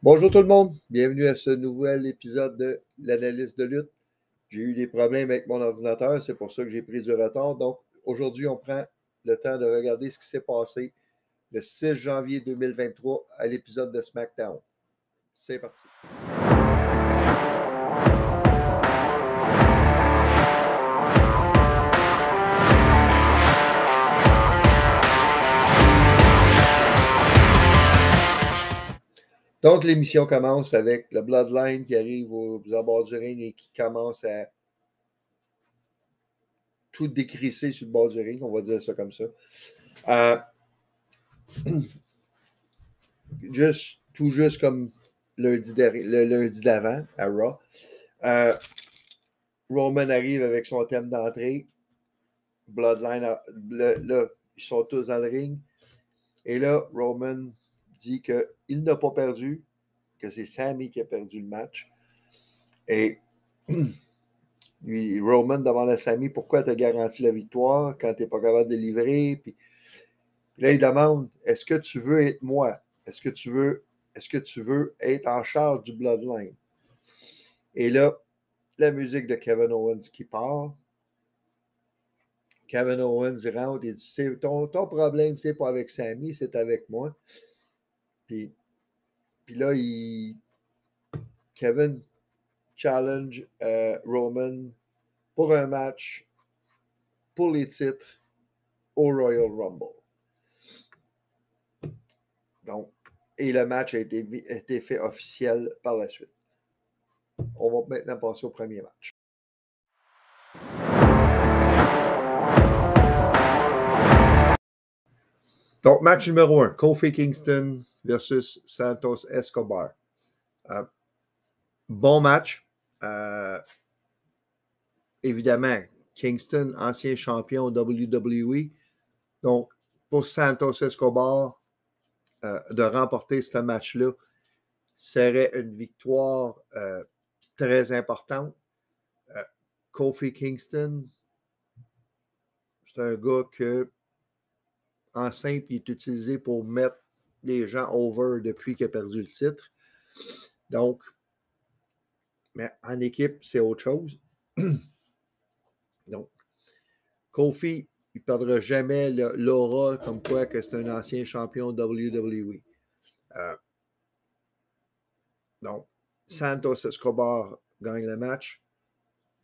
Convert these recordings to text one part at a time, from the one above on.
Bonjour tout le monde, bienvenue à ce nouvel épisode de l'analyse de lutte. J'ai eu des problèmes avec mon ordinateur, c'est pour ça que j'ai pris du retard. Donc aujourd'hui, on prend le temps de regarder ce qui s'est passé le 6 janvier 2023 à l'épisode de SmackDown. C'est parti. Donc, l'émission commence avec le Bloodline qui arrive aux abords du ring et qui commence à tout décrisser sur le bord du ring, on va dire ça comme ça. Tout juste comme le lundi d'avant à Raw. Roman arrive avec son thème d'entrée. Bloodline, là, ils sont tous dans le ring. Et là, Roman dit qu'il n'a pas perdu, que c'est Sami qui a perdu le match. Et lui, Roman demande à Sami pourquoi tu as garanti la victoire quand tu n'es pas capable de livrer. Puis là, il demande est-ce que tu veux être moi? Est-ce que tu veux être en charge du Bloodline? Et là, la musique de Kevin Owens qui part. Kevin Owens rentre et dit ton problème, c'est pas avec Sami, c'est avec moi. Puis là, Kevin challenge Roman pour un match pour les titres au Royal Rumble. Donc, et le match a été fait officiel par la suite. On va maintenant passer au premier match. Donc, match numéro 1, Kofi Kingston versus Santos Escobar. Bon match. Évidemment, Kingston, ancien champion WWE. Donc, pour Santos Escobar, de remporter ce match-là serait une victoire très importante. Kofi Kingston, c'est un gars que, en simple, il est utilisé pour mettre les gens over depuis qu'il a perdu le titre. Donc, mais en équipe, c'est autre chose. Donc, Kofi, il ne perdra jamais l'aura comme quoi que c'est un ancien champion WWE. Donc, Santos Escobar gagne le match.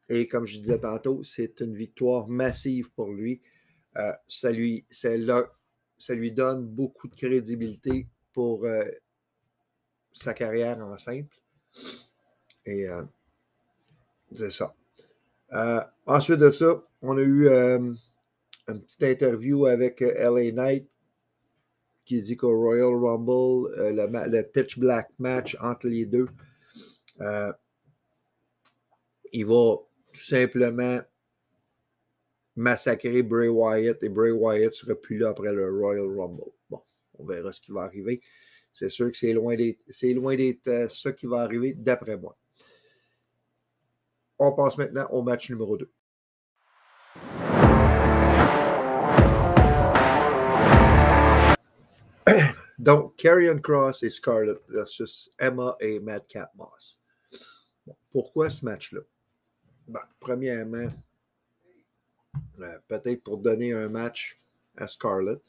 Et comme je disais tantôt, c'est une victoire massive pour lui. Ça lui donne beaucoup de crédibilité pour sa carrière en simple. Et c'est ça. Ensuite de ça, on a eu une petite interview avec LA Knight qui dit qu'au Royal Rumble, le pitch black match entre les deux, il va tout simplement massacrer Bray Wyatt et Bray Wyatt ne sera plus là après le Royal Rumble. Bon, on verra ce qui va arriver. C'est sûr que c'est loin d'être ça qui va arriver d'après moi. On passe maintenant au match numéro 2. Donc, Karrion Kross et Scarlett versus Emma et Madcap Moss. Bon, pourquoi ce match-là? Ben, premièrement, peut-être pour donner un match à Scarlett.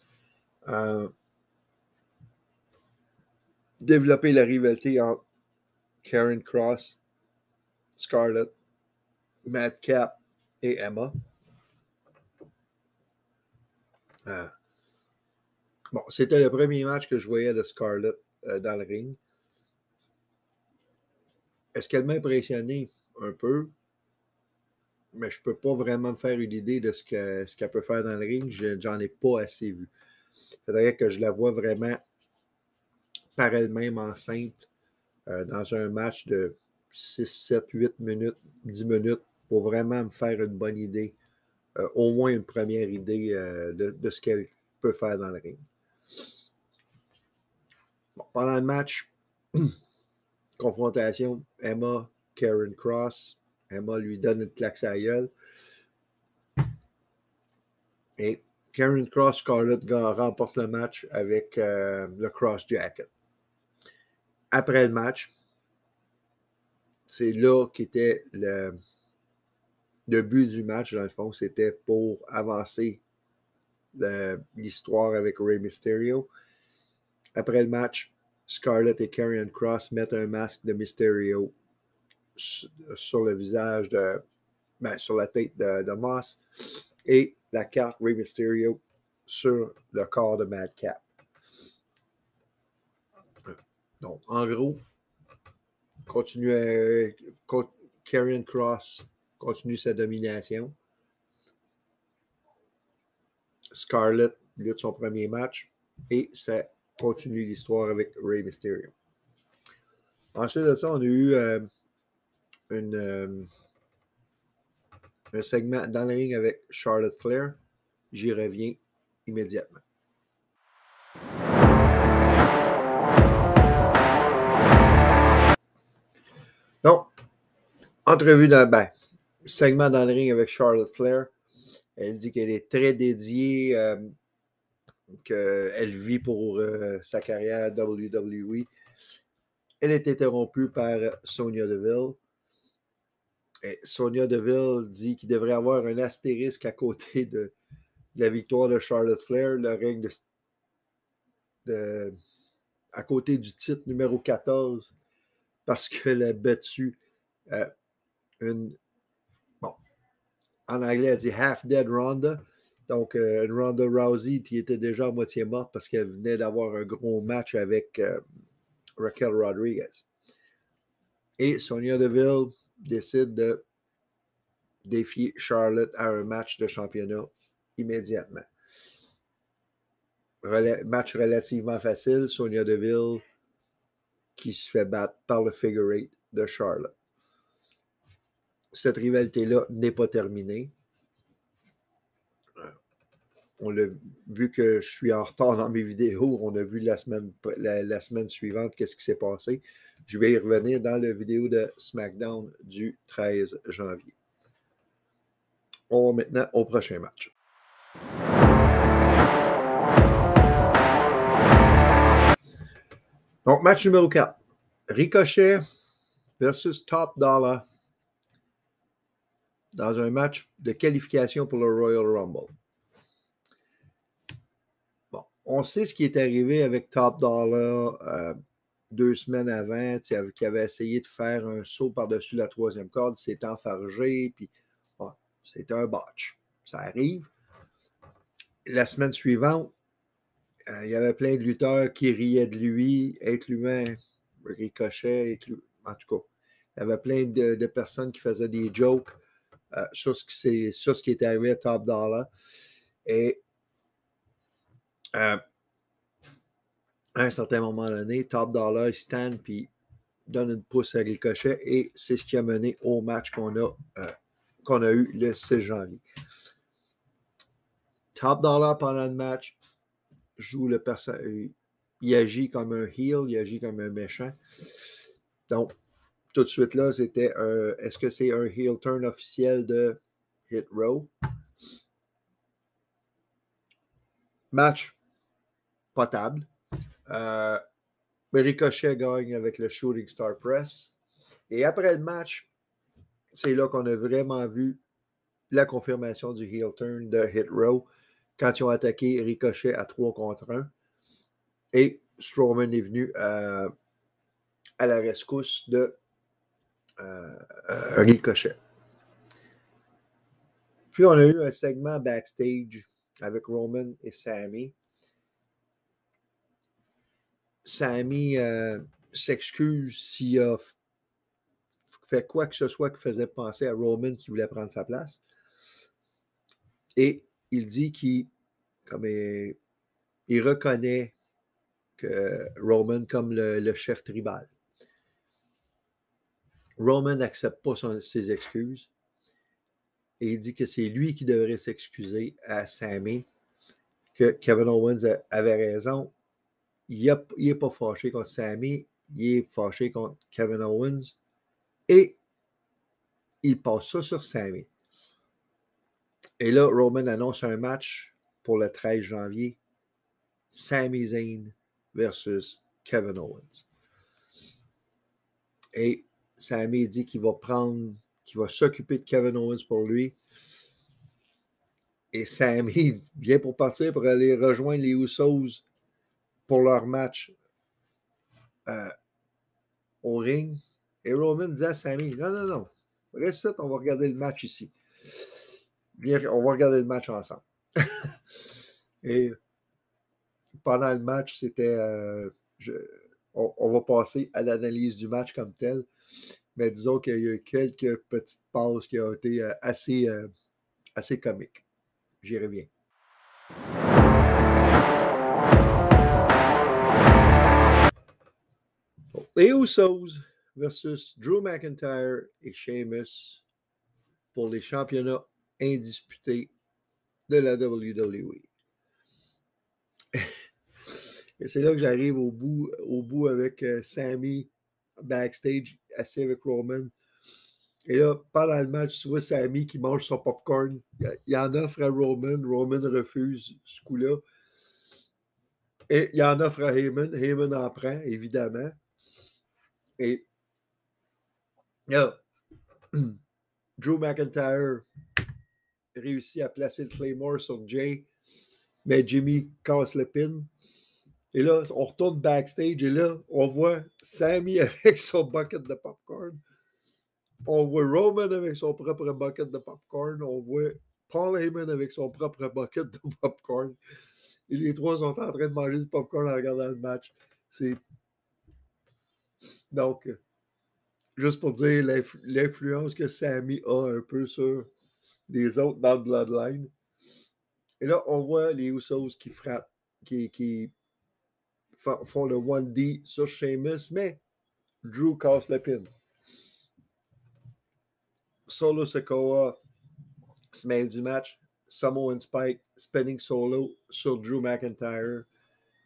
Développer la rivalité entre Karrion Kross, Scarlett, Madcap et Emma. Bon, c'était le premier match que je voyais de Scarlett dans le ring. Est-ce qu'elle m'a impressionné? Un peu. Mais je ne peux pas vraiment me faire une idée de ce qu'elle peut faire dans le ring. J'en ai pas assez vu. Il faudrait que je la voie vraiment par elle-même en simple dans un match de 6, 7, 8 minutes, 10 minutes pour vraiment me faire une bonne idée. Au moins une première idée de ce qu'elle peut faire dans le ring. Bon, pendant le match, confrontation, Emma, Karrion Kross. Emma lui donne une claque à la gueule. Et Karrion Kross, Scarlett remporte le match avec le Cross Jacket. après le match, c'est là qu'était le but du match, dans le fond, c'était pour avancer l'histoire avec Rey Mysterio. Après le match, Scarlett et Karrion Kross mettent un masque de Mysterio sur le visage sur la tête de Moss et la carte Rey Mysterio sur le corps de Madcap. Donc, en gros, Karrion Kross continue sa domination. Scarlett lutte son premier match et ça continue l'histoire avec Rey Mysterio. Ensuite de ça, on a eu un segment dans le ring avec Charlotte Flair. J'y reviens immédiatement. Donc, entrevue segment dans le ring avec Charlotte Flair. Elle dit qu'elle est très dédiée, qu'elle vit pour sa carrière à WWE. Elle est interrompue par Sonya Deville. Et Sonya Deville dit qu'il devrait avoir un astérisque à côté de la victoire de Charlotte Flair, le règne à côté du titre numéro 14, parce qu'elle a battu en anglais, elle dit half-dead Ronda. Donc, une Ronda Rousey qui était déjà à moitié morte parce qu'elle venait d'avoir un gros match avec Raquel Rodriguez. Et Sonya Deville décide de défier Charlotte à un match de championnat immédiatement. Match relativement facile. Sonya Deville qui se fait battre par le figure eight de Charlotte. Cette rivalité-là n'est pas terminée. On l'a vu que je suis en retard dans mes vidéos. On a vu la semaine suivante qu'est-ce qui s'est passé. Je vais y revenir dans la vidéo de SmackDown du 13 janvier. On va maintenant au prochain match. Donc, match numéro 4. Ricochet versus Top Dollar dans un match de qualification pour le Royal Rumble. Bon, on sait ce qui est arrivé avec Top Dollar 2 semaines avant, qui avait essayé de faire un saut par-dessus la troisième corde, s'est enfargé, puis bon, c'était un botch. Ça arrive. La semaine suivante, il y avait plein de lutteurs qui riaient de lui, incluant Ricochet, en tout cas. Il y avait plein de personnes qui faisaient des jokes sur ce qui est arrivé à Top Dollar. Et à un certain moment donné, Top Dollar il stand puis donne une pouce à Ricochet et c'est ce qui a mené au match qu'on a eu le 6 janvier. Top Dollar pendant le match joue le personnage. Il agit comme un heel, il agit comme un méchant. Donc, tout de suite là, c'était est-ce que c'est un heel turn officiel de Hit Row? Match potable. Ricochet gagne avec le Shooting Star Press. Et après le match, c'est là qu'on a vraiment vu la confirmation du heel turn de Hit Row quand ils ont attaqué Ricochet à 3 contre 1. Et Strowman est venu à la rescousse de Ricochet. Puis on a eu un segment backstage avec Roman et Sami. Sami s'excuse s'il a fait quoi que ce soit qui faisait penser à Roman qui voulait prendre sa place. Et il dit qu'il reconnaît que Roman comme le chef tribal. Roman n'accepte pas ses excuses et il dit que c'est lui qui devrait s'excuser à Sami, que Kevin Owens avait raison. Il n'est pas fâché contre Sami, il est fâché contre Kevin Owens et il passe ça sur Sami. Et là, Roman annonce un match pour le 13 janvier, Sami Zayn versus Kevin Owens. Et Sami dit qu'il va s'occuper de Kevin Owens pour lui. Et Sami vient pour partir pour aller rejoindre les Usos pour leur match au ring. Et Roman dit à Sami, non, reste là, on va regarder le match ici. Bien, on va regarder le match ensemble. Et pendant le match, c'était... on va passer à l'analyse du match comme tel. Mais disons qu'il y a eu quelques petites pauses qui ont été assez comiques. J'y reviens. Les Usos versus Drew McIntyre et Sheamus pour les championnats indisputés de la WWE. Et c'est là que j'arrive au bout avec Sami backstage, assis avec Roman. Et là, pendant le match, tu vois Sami qui mange son popcorn. Il en offre à Roman. Roman refuse ce coup-là. Et il en offre à Heyman. Heyman en prend, évidemment. Et là, Drew McIntyre réussit à placer le Claymore sur Jay, mais Jimmy casse le pin. Et là, on retourne backstage et là, on voit Sami avec son bucket de popcorn. On voit Roman avec son propre bucket de popcorn. On voit Paul Heyman avec son propre bucket de popcorn. Et les trois sont en train de manger du popcorn en regardant le match. Donc, juste pour dire l'influence que Sami a un peu sur les autres dans le Bloodline. Et là, on voit les Usos qui frappent, qui font le 1D sur Sheamus, mais Drew casse la pin. Solo Sikoa se mêle du match. Samoan Spike spinning solo sur Drew McIntyre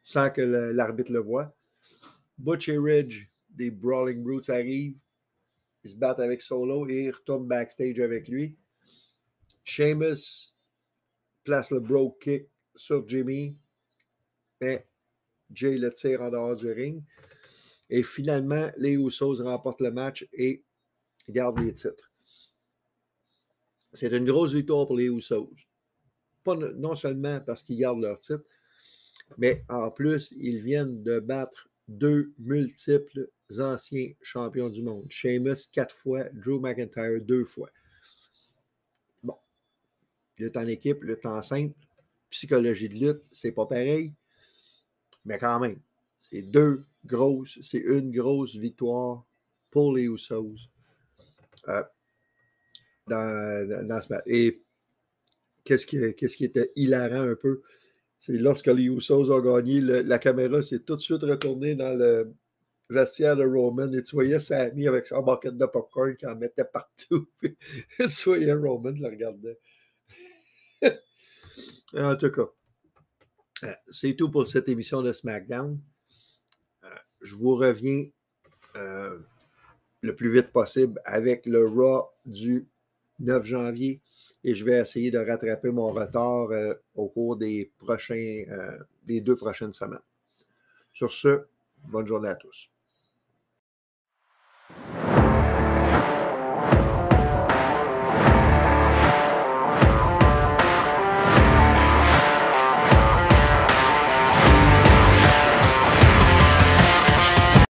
sans que l'arbitre le voie. Butch et Ridge, des Brawling Brutes arrivent. Ils se battent avec Solo et ils retournent backstage avec lui. Sheamus place le Brogue Kick sur Jimmy, mais Jay le tire en dehors du ring. Et finalement, les Usos remportent le match et gardent les titres. C'est une grosse victoire pour les Usos. Non seulement parce qu'ils gardent leur titre, mais en plus, ils viennent de battre 2 multiples anciens champions du monde. Sheamus 4 fois, Drew McIntyre 2 fois. Bon, lutte en équipe, lutte en simple, psychologie de lutte, c'est pas pareil, mais quand même, c'est une grosse victoire pour les Usos dans ce match. Et qu'est-ce qui était hilarant un peu, c'est lorsque les Usos ont gagné, la caméra s'est tout de suite retournée dans le vestiaire de Roman et tu voyais Sami avec son bucket de popcorn qui en mettait partout. Tu voyais Roman le regardait. En tout cas, c'est tout pour cette émission de SmackDown. Je vous reviens le plus vite possible avec le Raw du 9 janvier et je vais essayer de rattraper mon retard au cours des 2 prochaines semaines. Sur ce, bonne journée à tous.